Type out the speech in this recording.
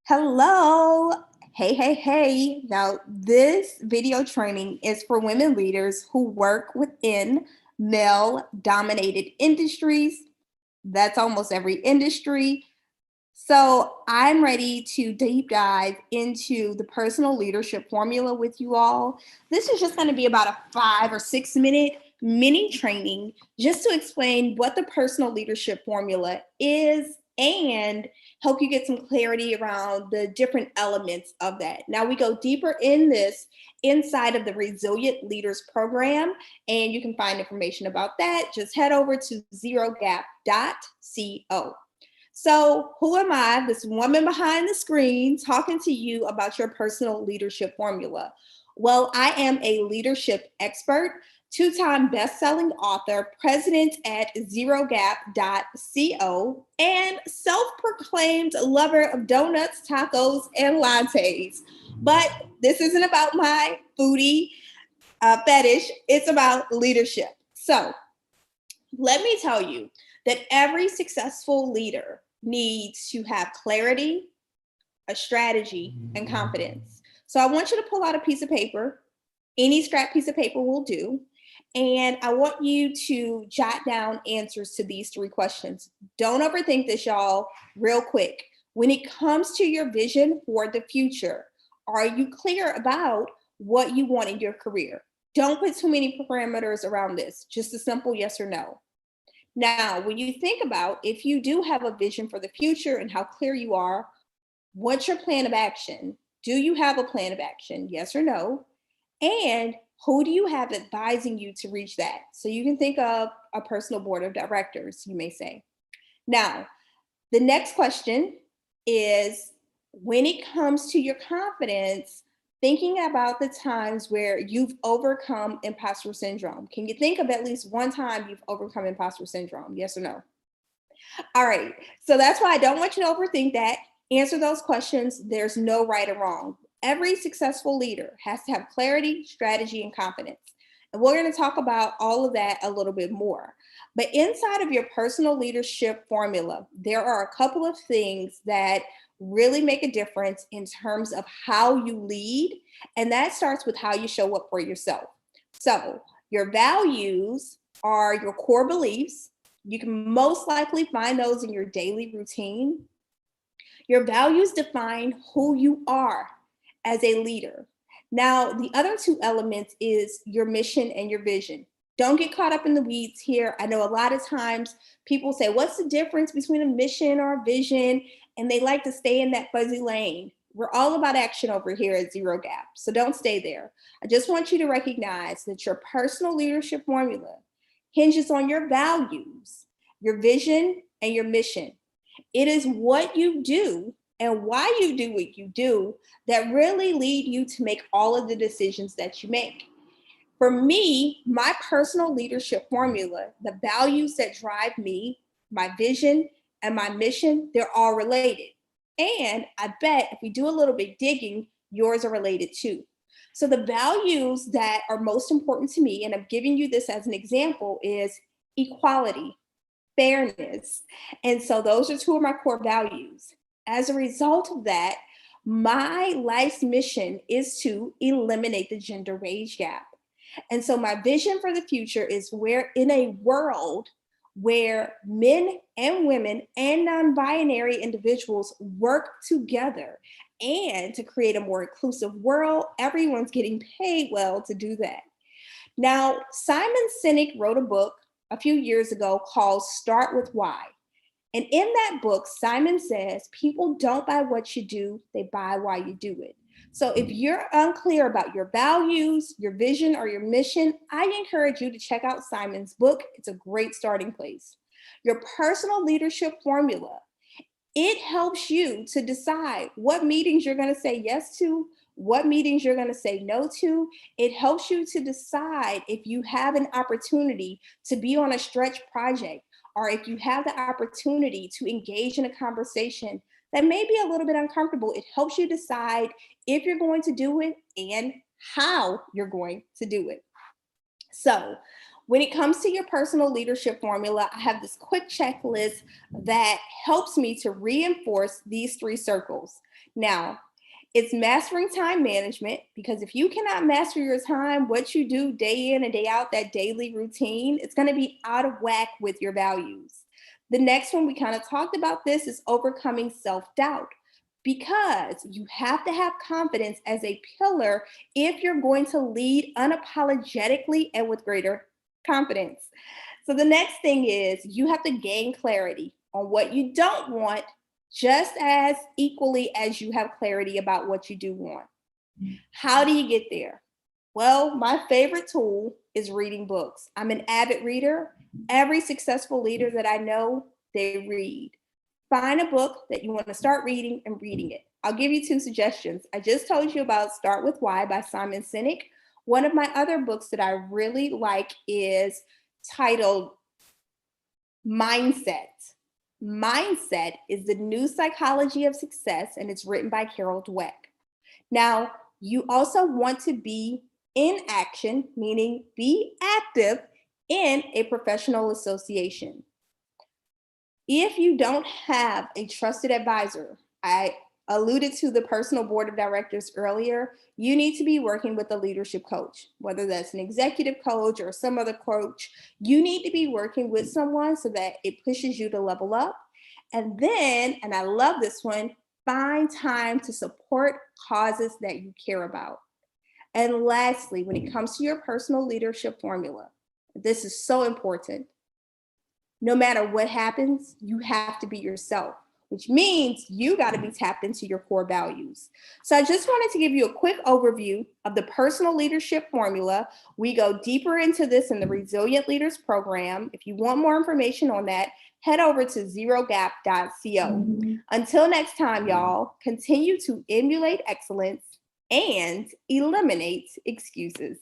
Hello. Hey, hey, hey. Now, this video training is for women leaders who work within male dominated industries. That's almost every industry. So, I'm ready to deep dive into the personal leadership formula with you all. This is just going to be about a 5 or 6 minute mini training just to explain what the personal leadership formula is and help you get some clarity around the different elements of that. Now, we go deeper in this inside of the Resilient Leaders Program, and you can find information about that. Just head over to zerogap.co. So, who am I, this woman behind the screen, talking to you about your personal leadership formula? Well, I am a leadership expert, two-time best-selling author, president at ZeroGap.co, and self-proclaimed lover of donuts, tacos, and lattes. But this isn't about my foodie fetish. It's about leadership. So, let me tell you that every successful leader needs to have clarity, a strategy, and confidence. So I want you to pull out a piece of paper. Any scrap piece of paper will do. And I want you to jot down answers to these three questions. Don't overthink this, y'all, real quick. When it comes to your vision for the future, are you clear about what you want in your career? Don't put too many parameters around this, just a simple yes or no. Now, when you think about if you do have a vision for the future and how clear you are, what's your plan of action? Do you have a plan of action? Yes or no? And who do you have advising you to reach that? So you can think of a personal board of directors, you may say. Now, the next question is when it comes to your confidence, thinking about the times where you've overcome imposter syndrome. Can you think of at least one time you've overcome imposter syndrome? Yes or no? All right. So that's why I don't want you to overthink that. Answer those questions. There's no right or wrong. Every successful leader has to have clarity, strategy, and confidence. And we're going to talk about all of that a little bit more. But inside of your personal leadership formula, there are a couple of things that really make a difference in terms of how you lead. And that starts with how you show up for yourself. So, your values are your core beliefs. You can most likely find those in your daily routine. Your values define who you are as a leader. Now, the other two elements is your mission and your vision. Don't get caught up in the weeds here. I know a lot of times people say, what's the difference between a mission or a vision? And they like to stay in that fuzzy lane. We're all about action over here at ZeroGap, so don't stay there. I just want you to recognize that your personal leadership formula hinges on your values, your vision, and your mission. It is what you do and why you do what you do that really lead you to make all of the decisions that you make. For me, my personal leadership formula, the values that drive me, my vision, and my mission, they're all related. And I bet if we do a little bit digging, yours are related too. So the values that are most important to me, and I'm giving you this as an example, is equality, fairness. And so those are two of my core values. As a result of that, my life's mission is to eliminate the gender wage gap. And so my vision for the future is where in a world where men and women and non-binary individuals work together and to create a more inclusive world, everyone's getting paid well to do that. Now, Simon Sinek wrote a book a few years ago called Start With Why. And in that book, Simon says, people don't buy what you do, they buy why you do it. So if you're unclear about your values, your vision, or your mission, I encourage you to check out Simon's book. It's a great starting place. Your personal leadership formula, it helps you to decide what meetings you're going to say yes to, what meetings you're going to say no to. It helps you to decide if you have an opportunity to be on a stretch project, or if you have the opportunity to engage in a conversation that may be a little bit uncomfortable. It helps you decide if you're going to do it and how you're going to do it. So, when it comes to your personal leadership formula, I have this quick checklist that helps me to reinforce these three circles. Now, it's mastering time management, because if you cannot master your time, what you do day in and day out, that daily routine, it's going to be out of whack with your values. The next one, we kind of talked about this, is overcoming self-doubt, because you have to have confidence as a pillar if you're going to lead unapologetically and with greater confidence. So the next thing is you have to gain clarity on what you don't want, just as equally as you have clarity about what you do want. How do you get there? Well, my favorite tool is reading books. I'm an avid reader. Every successful leader that I know, they read. Find a book that you want to start reading and reading it. I'll give you two suggestions. I just told you about Start With Why by Simon Sinek. One of my other books that I really like is titled Mindset. Mindset is the new psychology of success, and it's written by Carol Dweck. Now, you also want to be in action, meaning be active in a professional association. If you don't have a trusted advisor, I alluded to the personal board of directors earlier, you need to be working with a leadership coach, whether that's an executive coach or some other coach. You need to be working with someone so that it pushes you to level up. And then, and I love this one, find time to support causes that you care about. And lastly, when it comes to your personal leadership formula, this is so important. No matter what happens, you have to be yourself, which means you got to be tapped into your core values. So I just wanted to give you a quick overview of the personal leadership formula. We go deeper into this in the Resilient Leaders program. If you want more information on that, head over to zerogap.co. Until next time, y'all, continue to emulate excellence and eliminate excuses.